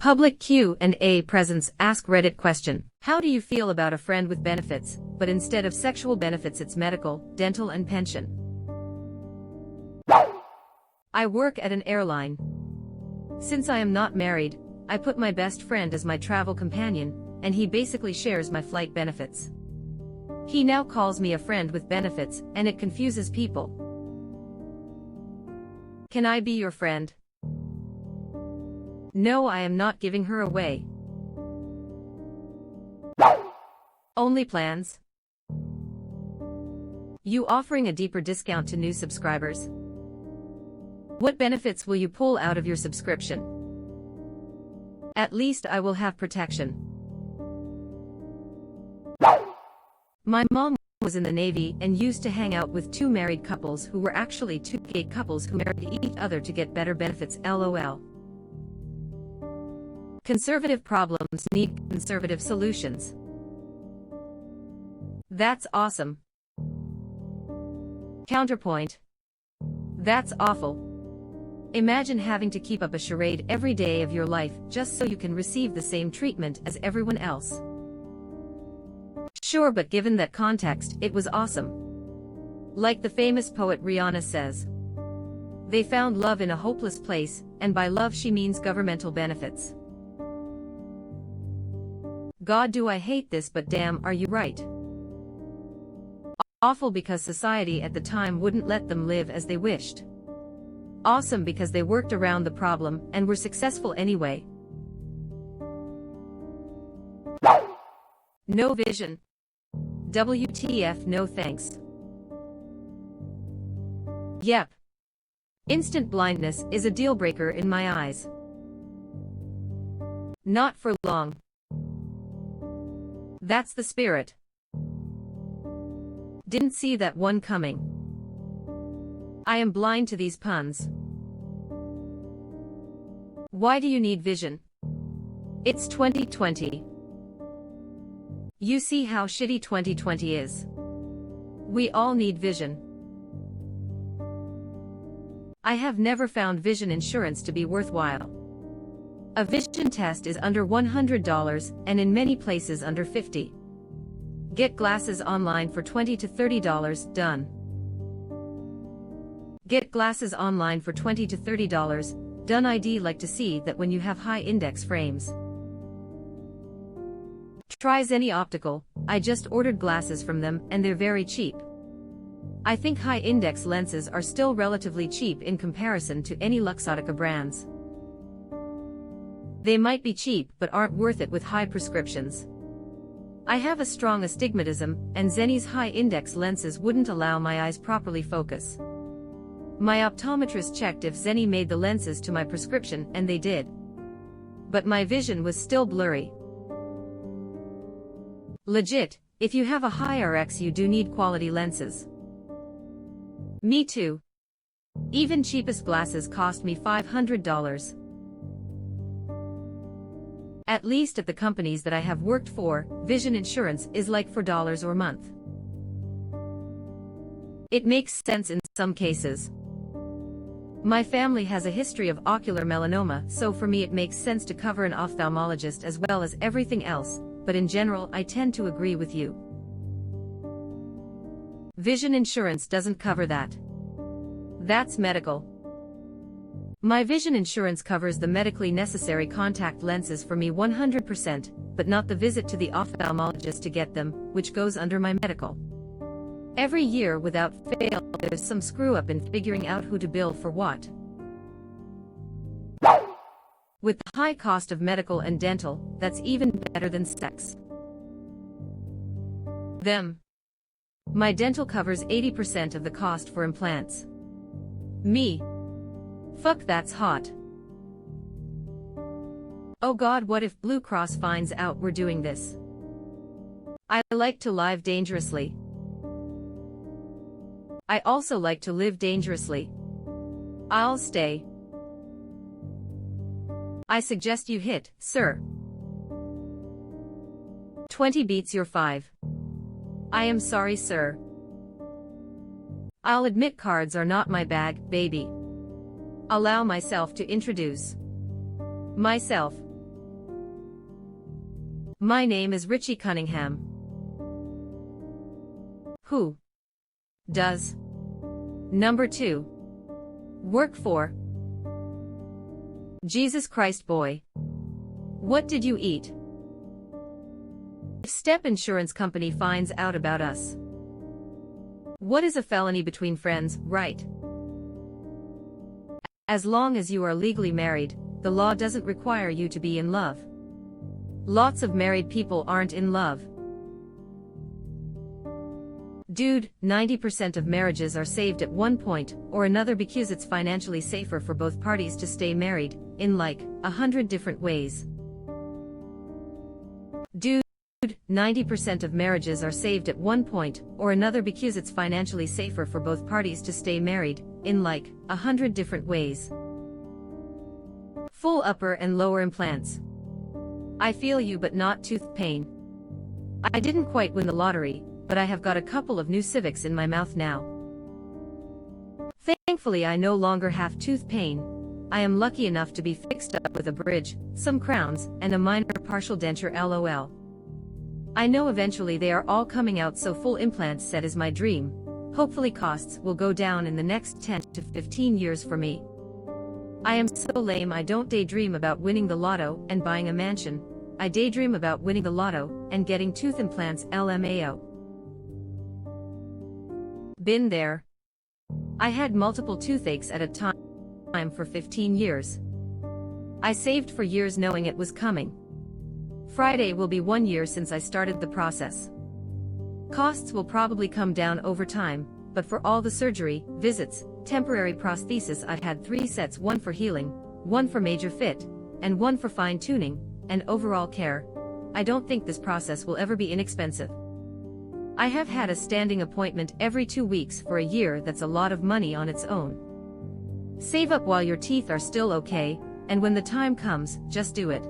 Public Q&A presents AskReddit question. How do you feel about a friend with benefits, but instead of sexual benefits it's medical, dental and pension? I work at an airline. Since I am not married, I put my best friend as my travel companion, and he basically shares my flight benefits. He now calls me a friend with benefits, and it confuses people. Can I be your friend? No, I am not giving her away. Only plans? You offering a deeper discount to new subscribers? What benefits will you pull out of your subscription? At least I will have protection. My mom was in the Navy and used to hang out with two married couples who were actually two gay couples who married each other to get better benefits. LOL. Conservative problems need conservative solutions. That's awesome. Counterpoint. That's awful. Imagine having to keep up a charade every day of your life just so you can receive the same treatment as everyone else. Sure, but given that context, it was awesome. Like the famous poet Rihanna says, they found love in a hopeless place, and by love she means governmental benefits. God, do I hate this, but damn, are you right? Awful because society at the time wouldn't let them live as they wished. Awesome because they worked around the problem and were successful anyway. No vision. WTF, no thanks. Yep. Instant blindness is a deal breaker in my eyes. Not for long. That's the spirit. Didn't see that one coming. I am blind to these puns. Why do you need vision? It's 2020. You see how shitty 2020 is. We all need vision. I have never found vision insurance to be worthwhile. A vision test is under $100 and in many places under $50. Get glasses online for $20 to $30, done. Get glasses online for $20 to $30, done. I'd like to see that when you have high index frames. Try Zenny Optical. I just ordered glasses from them and they're very cheap. I think high index lenses are still relatively cheap in comparison to any Luxottica brands. They might be cheap but aren't worth it with high prescriptions. I have a strong astigmatism, and Zenny's high-index lenses wouldn't allow my eyes properly focus. My optometrist checked if Zenny made the lenses to my prescription and they did. But my vision was still blurry. Legit, if you have a high RX you do need quality lenses. Me too. Even cheapest glasses cost me $500. At least at the companies that I have worked for, vision insurance is like $4 or a month. It makes sense in some cases. My family has a history of ocular melanoma, so for me it makes sense to cover an ophthalmologist as well as everything else, but in general I tend to agree with you. Vision insurance doesn't cover that. That's medical. My vision insurance covers the medically necessary contact lenses for me 100%, but not the visit to the ophthalmologist to get them, which goes under my medical. Every year without fail there's some screw up in figuring out who to bill for what. With the high cost of medical and dental, that's even better than sex. My dental covers 80% of the cost for implants. Me. Fuck, that's hot. Oh God, what if Blue Cross finds out we're doing this? I like to live dangerously. I also like to live dangerously. I'll stay. I suggest you hit, sir. 20 beats your 5. I am sorry, sir. I'll admit cards are not my bag, baby. Allow myself to introduce myself. My name is Richie Cunningham. Who does number 2 work for? Jesus Christ, boy. What did you eat? If Step Insurance Company finds out about us, what is a felony between friends, right? As long as you are legally married, the law doesn't require you to be in love. Lots of married people aren't in love. Dude, 90% of marriages are saved at one point or another because it's financially safer for both parties to stay married, in like 100 different ways. Dude, 90% of marriages are saved at one point or another because it's financially safer for both parties to stay married, in like 100 different ways. Full upper and lower implants. I feel you, but not tooth pain. I didn't quite win the lottery, but I have got a couple of new Civics in my mouth now. Thankfully I no longer have tooth pain. I am lucky enough to be fixed up with a bridge, some crowns, and a minor partial denture, lol. I know eventually they are all coming out, so full implant set is my dream. Hopefully costs will go down in the next 10 to 15 years for me. I am so lame I don't daydream about winning the lotto and buying a mansion. I daydream about winning the lotto and getting tooth implants, LMAO. Been there. I had multiple toothaches at a time for 15 years. I saved for years knowing it was coming. Friday will be 1 year since I started the process. Costs will probably come down over time, but for all the surgery, visits, temporary prosthesis, I've had 3 sets, 1 for healing, 1 for major fit, and 1 for fine-tuning, and overall care. I don't think this process will ever be inexpensive. I have had a standing appointment every 2 weeks for a year. That's a lot of money on its own. Save up while your teeth are still okay, and when the time comes, just do it.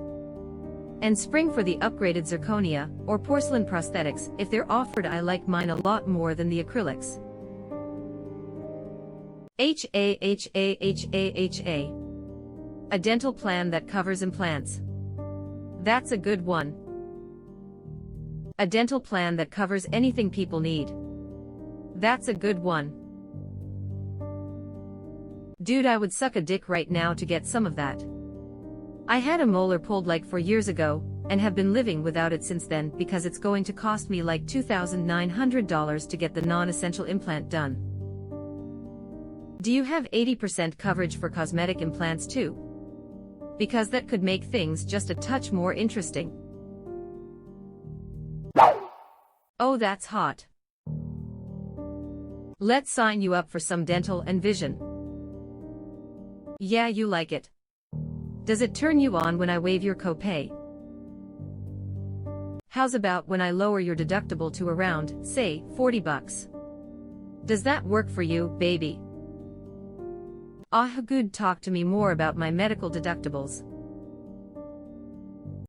And spring for the upgraded zirconia, or porcelain prosthetics, if they're offered. I like mine a lot more than the acrylics. HAHAHAHA. A dental plan that covers implants. That's a good one. A dental plan that covers anything people need. That's a good one. Dude, I would suck a dick right now to get some of that. I had a molar pulled like 4 years ago, and have been living without it since then because it's going to cost me like $2,900 to get the non-essential implant done. Do you have 80% coverage for cosmetic implants too? Because that could make things just a touch more interesting. Oh, that's hot. Let's sign you up for some dental and vision. Yeah, you like it. Does it turn you on when I waive your copay? How's about when I lower your deductible to around, say, $40? Does that work for you, baby? Good. Talk to me more about my medical deductibles.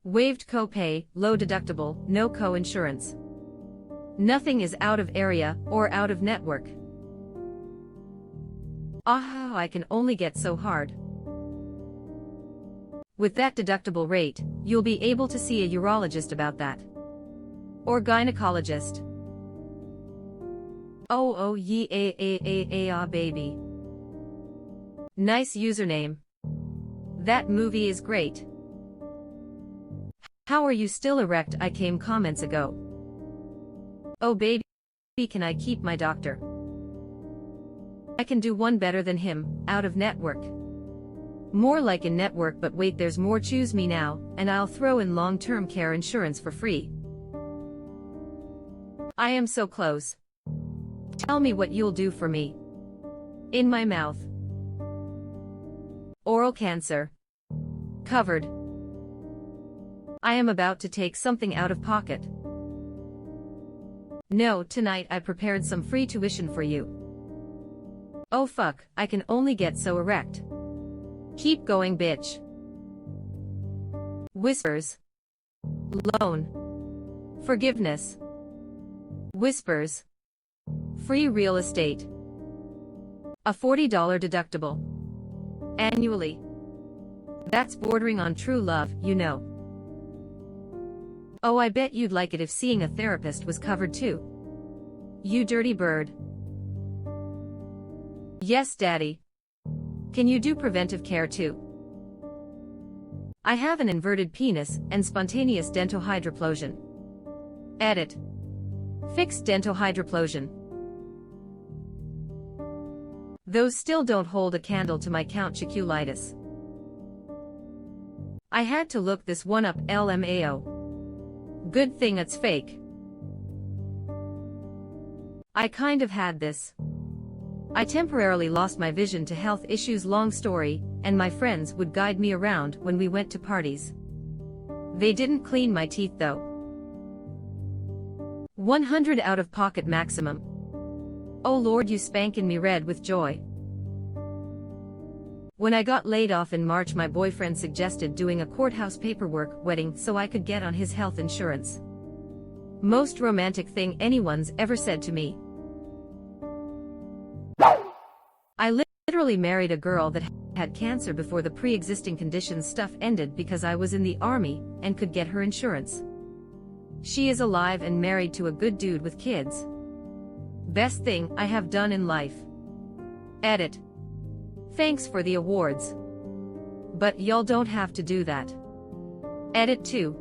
Waived copay, low deductible, no co-insurance. Nothing is out of area or out of network. I can only get so hard. With that deductible rate, you'll be able to see a urologist about that. Or gynecologist. Baby. Nice username. That movie is great. How are you still erect? I came comments ago. Oh baby, can I keep my doctor? I can do one better than him, out of network. More like in network, but wait, there's more. Choose me now, and I'll throw in long-term care insurance for free. I am so close. Tell me what you'll do for me. In my mouth. Oral cancer. Covered. I am about to take something out of pocket. No, tonight I prepared some free tuition for you. Oh fuck, I can only get so erect. Keep going, bitch. Whispers. Loan. Forgiveness. Whispers. Free real estate. A $40 deductible. Annually. That's bordering on true love, you know. Oh, I bet you'd like it if seeing a therapist was covered too. You dirty bird. Yes, Daddy. Can you do preventive care too? I have an inverted penis and spontaneous dentohydroplosion. Edit. Fixed dentohydroplosion. Those still don't hold a candle to my Count Chocula-itis. I had to look this one up, LMAO. Good thing it's fake. I kind of had this. I temporarily lost my vision to health issues, long story, and my friends would guide me around when we went to parties. They didn't clean my teeth though. 100 out of pocket maximum. Oh Lord, you spankin' me red with joy. When I got laid off in March, my boyfriend suggested doing a courthouse paperwork wedding so I could get on his health insurance. Most romantic thing anyone's ever said to me. I literally married a girl that had cancer before the pre-existing conditions stuff ended because I was in the army and could get her insurance. She is alive and married to a good dude with kids. Best thing I have done in life. Edit. Thanks for the awards. But y'all don't have to do that. Edit 2.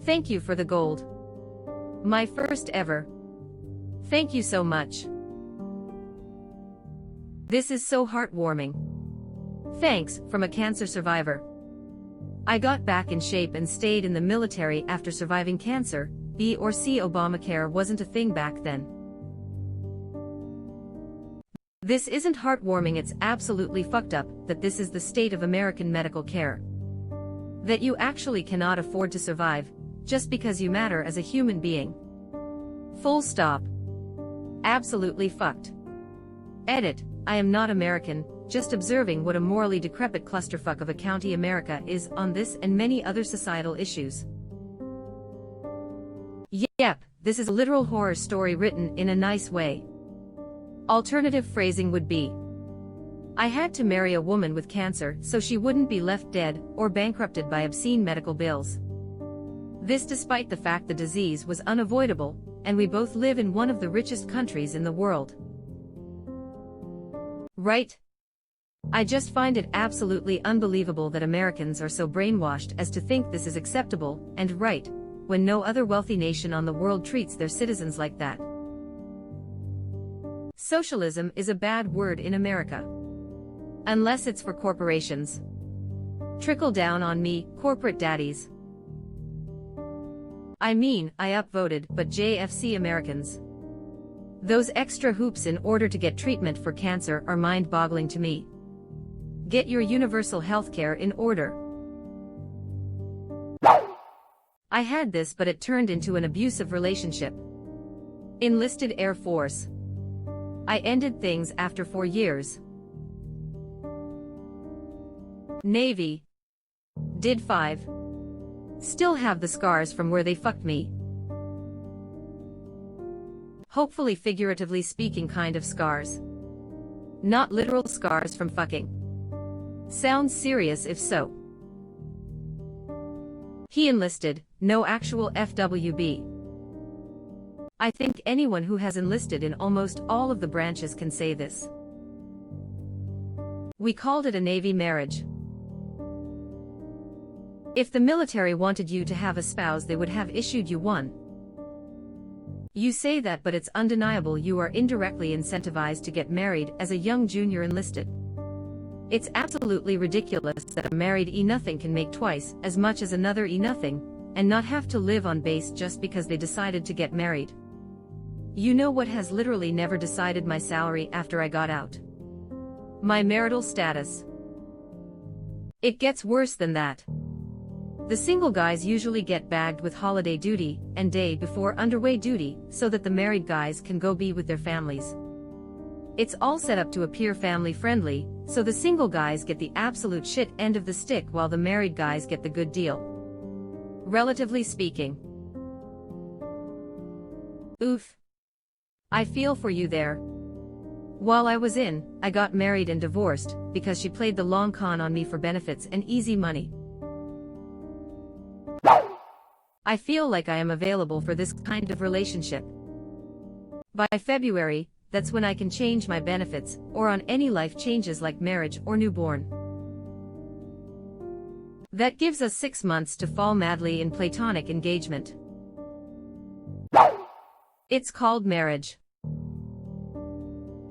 Thank you for the gold. My first ever. Thank you so much. This is so heartwarming. Thanks, from a cancer survivor. I got back in shape and stayed in the military after surviving cancer. B or C, Obamacare wasn't a thing back then. This isn't heartwarming, it's absolutely fucked up that this is the state of American medical care. That you actually cannot afford to survive, just because you matter as a human being. Full stop. Absolutely fucked. Edit. I am not American, just observing what a morally decrepit clusterfuck of a county America is on this and many other societal issues. Yep, this is a literal horror story written in a nice way. Alternative phrasing would be: I had to marry a woman with cancer so she wouldn't be left dead or bankrupted by obscene medical bills. This despite the fact the disease was unavoidable, and we both live in one of the richest countries in the world. Right? I just find it absolutely unbelievable that Americans are so brainwashed as to think this is acceptable and right, when no other wealthy nation on the world treats their citizens like that. Socialism is a bad word in America. Unless it's for corporations. Trickle down on me, corporate daddies. I mean, I upvoted, but JFC Americans. Those extra hoops in order to get treatment for cancer are mind-boggling to me. Get your universal healthcare in order. I had this, but it turned into an abusive relationship. Enlisted Air Force. I ended things after 4 years. Navy. Did 5. Still have the scars from where they fucked me. Hopefully figuratively speaking kind of scars. Not literal scars from fucking. Sounds serious if so. He enlisted, no actual FWB. I think anyone who has enlisted in almost all of the branches can say this. We called it a Navy marriage. If the military wanted you to have a spouse, they would have issued you one. You say that, but it's undeniable you are indirectly incentivized to get married as a young junior enlisted. It's absolutely ridiculous that a married E-nothing can make twice as much as another E-nothing, and not have to live on base just because they decided to get married. You know what has literally never decided my salary after I got out? My marital status. It gets worse than that. The single guys usually get bagged with holiday duty and day before underway duty so that the married guys can go be with their families. It's all set up to appear family friendly, so the single guys get the absolute shit end of the stick while the married guys get the good deal. Relatively speaking. Oof. I feel for you there. While I was in, I got married and divorced because she played the long con on me for benefits and easy money. I feel like I am available for this kind of relationship. By February, that's when I can change my benefits, or on any life changes like marriage or newborn. That gives us 6 months to fall madly in platonic engagement. It's called marriage.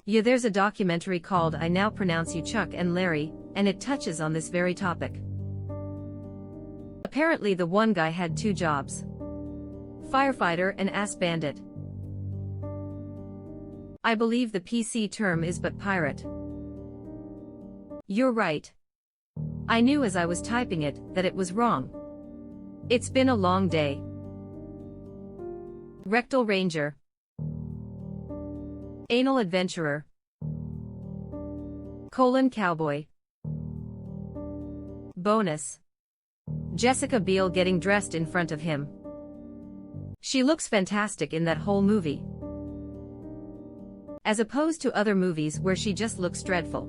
Yeah, there's a documentary called I Now Pronounce You Chuck and Larry, and it touches on this very topic. Apparently the one guy had 2 jobs: firefighter and ass bandit. I believe the PC term is but pirate. You're right. I knew as I was typing it that it was wrong. It's been a long day. Rectal ranger. Anal adventurer. Cowboy. Bonus. Jessica Biel getting dressed in front of him. She looks fantastic in that whole movie. As opposed to other movies where she just looks dreadful.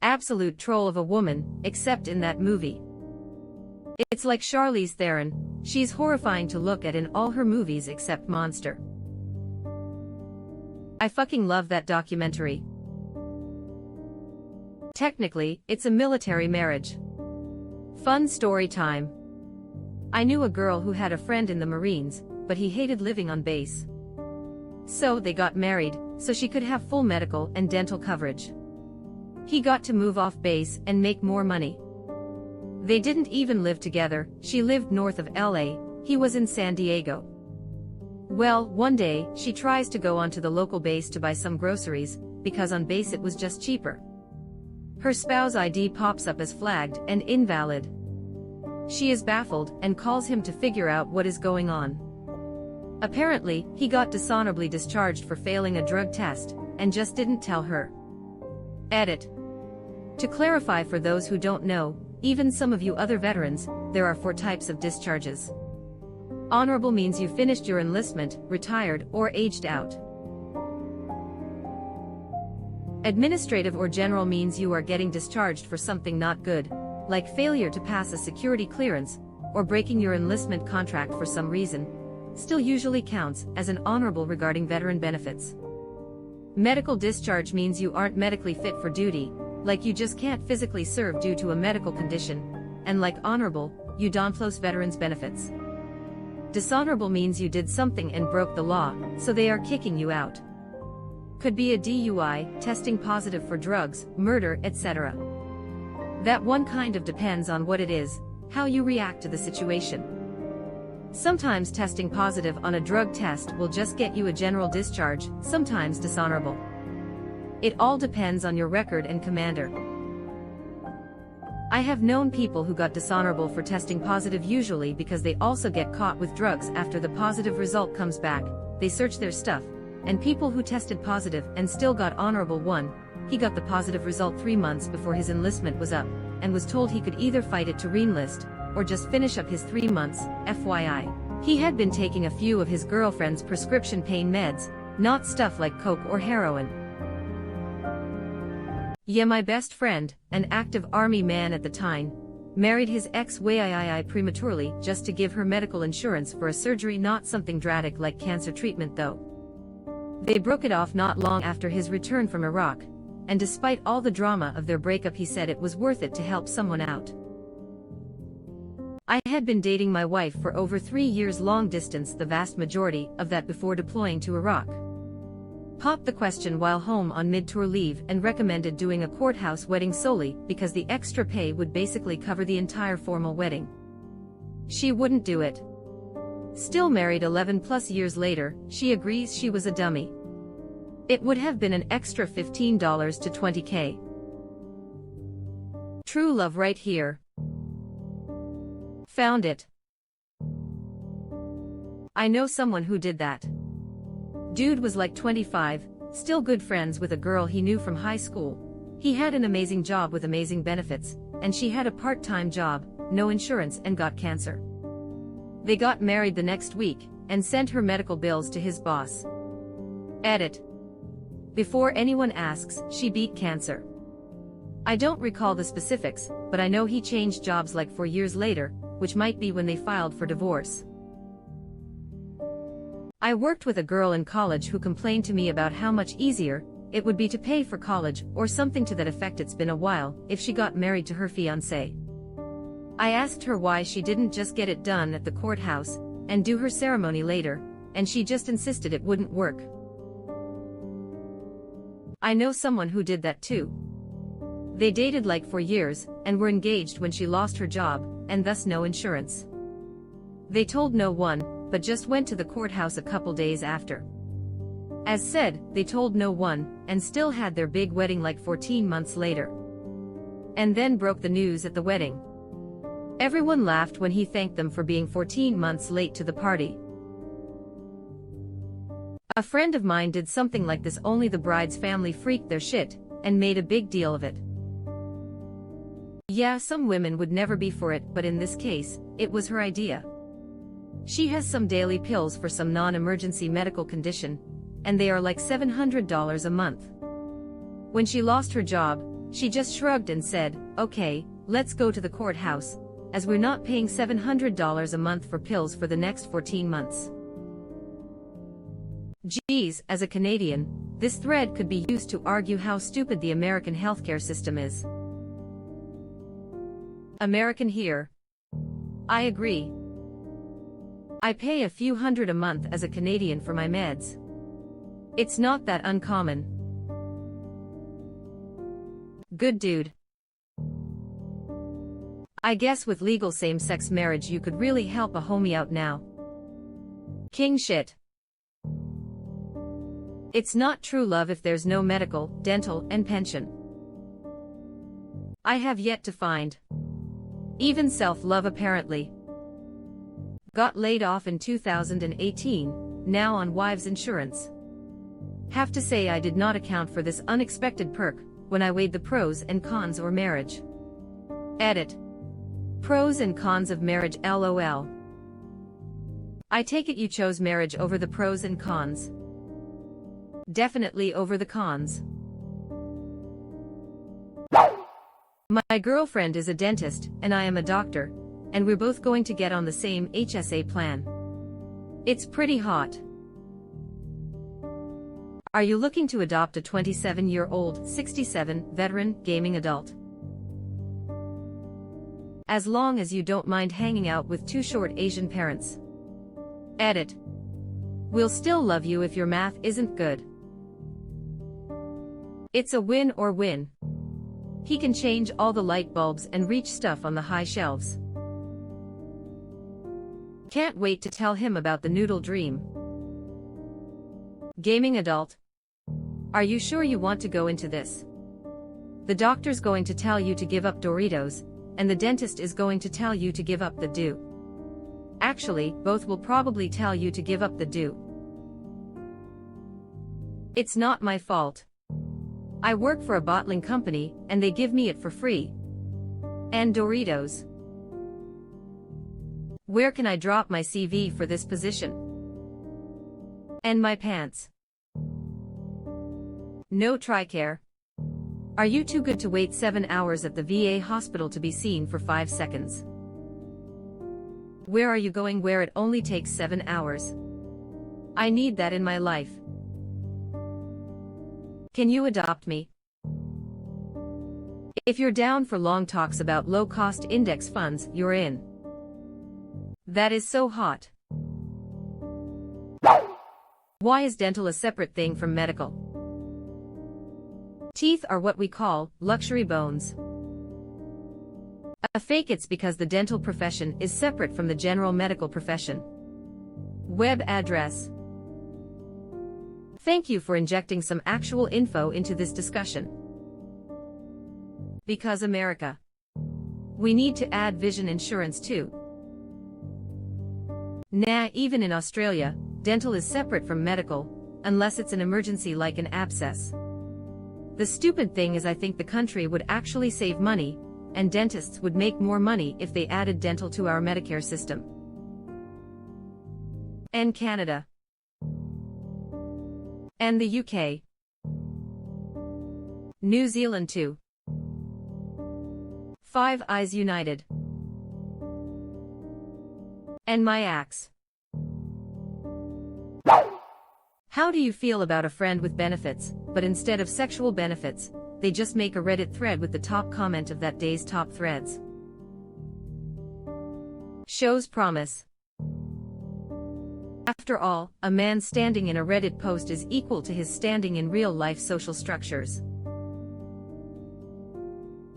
Absolute troll of a woman, except in that movie. It's like Charlize Theron, she's horrifying to look at in all her movies except Monster. I fucking love that documentary. Technically, it's a military marriage. Fun story time. I knew a girl who had a friend in the Marines, but he hated living on base. So they got married, so she could have full medical and dental coverage. He got to move off base and make more money. They didn't even live together, she lived north of LA, he was in San Diego. Well, one day, she tries to go onto the local base to buy some groceries, because on base it was just cheaper. Her spouse ID pops up as flagged and invalid. She is baffled and calls him to figure out what is going on. Apparently, he got dishonorably discharged for failing a drug test, and just didn't tell her. Edit. To clarify for those who don't know, even some of you other veterans, there are 4 types of discharges. Honorable means you finished your enlistment, retired, or aged out. Administrative or general means you are getting discharged for something not good, like failure to pass a security clearance, or breaking your enlistment contract for some reason, still usually counts as an honorable regarding veteran benefits. Medical discharge means you aren't medically fit for duty, like you just can't physically serve due to a medical condition, and like honorable, you don't lose veterans benefits. Dishonorable means you did something and broke the law, so they are kicking you out. Could be a DUI, testing positive for drugs, murder, etc. That one kind of depends on what it is, how you react to the situation. Sometimes testing positive on a drug test will just get you a general discharge, sometimes dishonorable. It all depends on your record and commander. I have known people who got dishonorable for testing positive usually because they also get caught with drugs after the positive result comes back, they search their stuff, and people who tested positive and still got honorable one, he got the positive result 3 months before his enlistment was up, and was told he could either fight it to reenlist, or just finish up his 3 months, FYI. He had been taking a few of his girlfriend's prescription pain meds, not stuff like coke or heroin. Yeah, my best friend, an active army man at the time, married his ex-wife prematurely just to give her medical insurance for a surgery, not something dramatic like cancer treatment though. They broke it off not long after his return from Iraq, and despite all the drama of their breakup he said it was worth it to help someone out. I had been dating my wife for over 3 years long distance, the vast majority of that before deploying to Iraq. Popped the question while home on mid-tour leave and recommended doing a courthouse wedding solely because the extra pay would basically cover the entire formal wedding. She wouldn't do it. Still married 11 plus years later, she agrees she was a dummy. It would have been an extra $15 to $20K. True love right here. Found it. I know someone who did that. Dude was like 25, still good friends with a girl he knew from high school. He had an amazing job with amazing benefits, and she had a part-time job, no insurance, and got cancer. They got married the next week, and sent her medical bills to his boss. Edit. Before anyone asks, she beat cancer. I don't recall the specifics, but I know he changed jobs like 4 years later, which might be when they filed for divorce. I worked with a girl in college who complained to me about how much easier it would be to pay for college or something to that effect. It's been a while if she got married to her fiancé. I asked her why she didn't just get it done at the courthouse and do her ceremony later, and she just insisted it wouldn't work. I know someone who did that too. They dated like 4 years and were engaged when she lost her job, and thus no insurance. They told no one, but just went to the courthouse a couple days after. As said, they told no one, and still had their big wedding like 14 months later. And then broke the news at the wedding. Everyone laughed when he thanked them for being 14 months late to the party. A friend of mine did something like this, only the bride's family freaked their shit and made a big deal of it. Yeah, some women would never be for it, but in this case, it was her idea. She has some daily pills for some non-emergency medical condition, and they are like $700 a month. When she lost her job, she just shrugged and said, "Okay, let's go to the courthouse, as we're not paying $700 a month for pills for the next 14 months. Geez, as a Canadian, this thread could be used to argue how stupid the American healthcare system is. American here. I agree. I pay a few hundred a month as a Canadian for my meds. It's not that uncommon. Good dude. I guess with legal same-sex marriage you could really help a homie out now. King shit. It's not true love if there's no medical, dental, and pension. I have yet to find. Even self-love apparently. Got laid off in 2018, now on wives insurance. Have to say I did not account for this unexpected perk when I weighed the pros and cons of marriage. Edit. Pros and cons of marriage LOL. I take it you chose marriage over the pros and cons. Definitely over the cons. My girlfriend is a dentist and I am a doctor, and we're both going to get on the same HSA plan. It's pretty hot. Are you looking to adopt a 27-year-old, 67, veteran, gaming adult? As long as you don't mind hanging out with two short Asian parents. Edit. We'll still love you if your math isn't good. It's a win or win. He can change all the light bulbs and reach stuff on the high shelves. Can't wait to tell him about the noodle dream. Gaming adult. Are you sure you want to go into this? The doctor's going to tell you to give up Doritos, and the dentist is going to tell you to give up the dew. Actually, both will probably tell you to give up the dew. It's not my fault. I work for a bottling company, and they give me it for free. And Doritos. Where can I drop my CV for this position? And my pants. No TRICARE. Are you too good to wait 7 hours at the VA hospital to be seen for 5 seconds? Where are you going where it only takes 7 hours? I need that in my life. Can you adopt me? If you're down for long talks about low-cost index funds, you're in. That is so hot. Why is dental a separate thing from medical? Teeth are what we call luxury bones. A fake. It's because the dental profession is separate from the general medical profession. Web address. Thank you for injecting some actual info into this discussion. Because America. We need to add vision insurance too. Nah, even in Australia, dental is separate from medical, unless it's an emergency like an abscess. The stupid thing is I think the country would actually save money, and dentists would make more money if they added dental to our Medicare system. And Canada. And the UK. New Zealand too. Five Eyes United. And my axe. How do you feel about a friend with benefits, but instead of sexual benefits, they just make a Reddit thread with the top comment of that day's top threads? Shows promise. After all, a man standing in a Reddit post is equal to his standing in real-life social structures.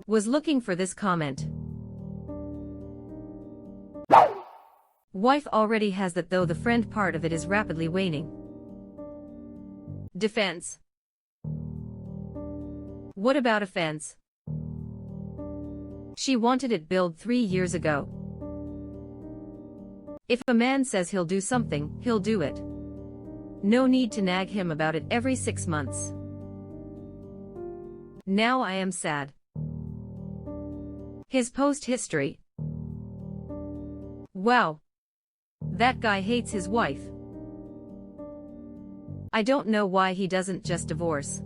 Was looking for this comment. Wife already has that, though the friend part of it is rapidly waning. Defense. What about offense? She wanted it billed 3 years ago. If a man says he'll do something, he'll do it. No need to nag him about it every 6 months. Now I am sad. His post history. Wow. That guy hates his wife. I don't know why he doesn't just divorce.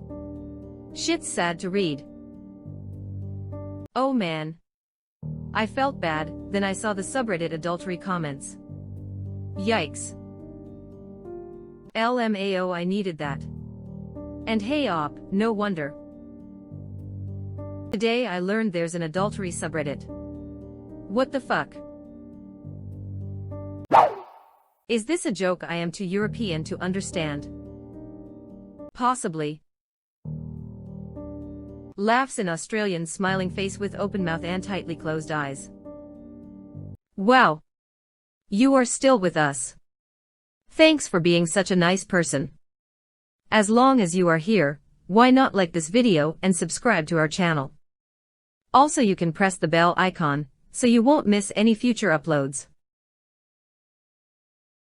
Shit's sad to read. Oh man. I felt bad, then I saw the subreddit adultery comments. Yikes. LMAO, I needed that. And hey op, no wonder. Today I learned there's an adultery subreddit. What the fuck? Is this a joke I am too European to understand? Possibly. Laughs in Australian smiling face with open mouth and tightly closed eyes. Wow. You are still with us. Thanks for being such a nice person. As long as you are here, why not like this video and subscribe to our channel? Also, you can press the bell icon, so you won't miss any future uploads.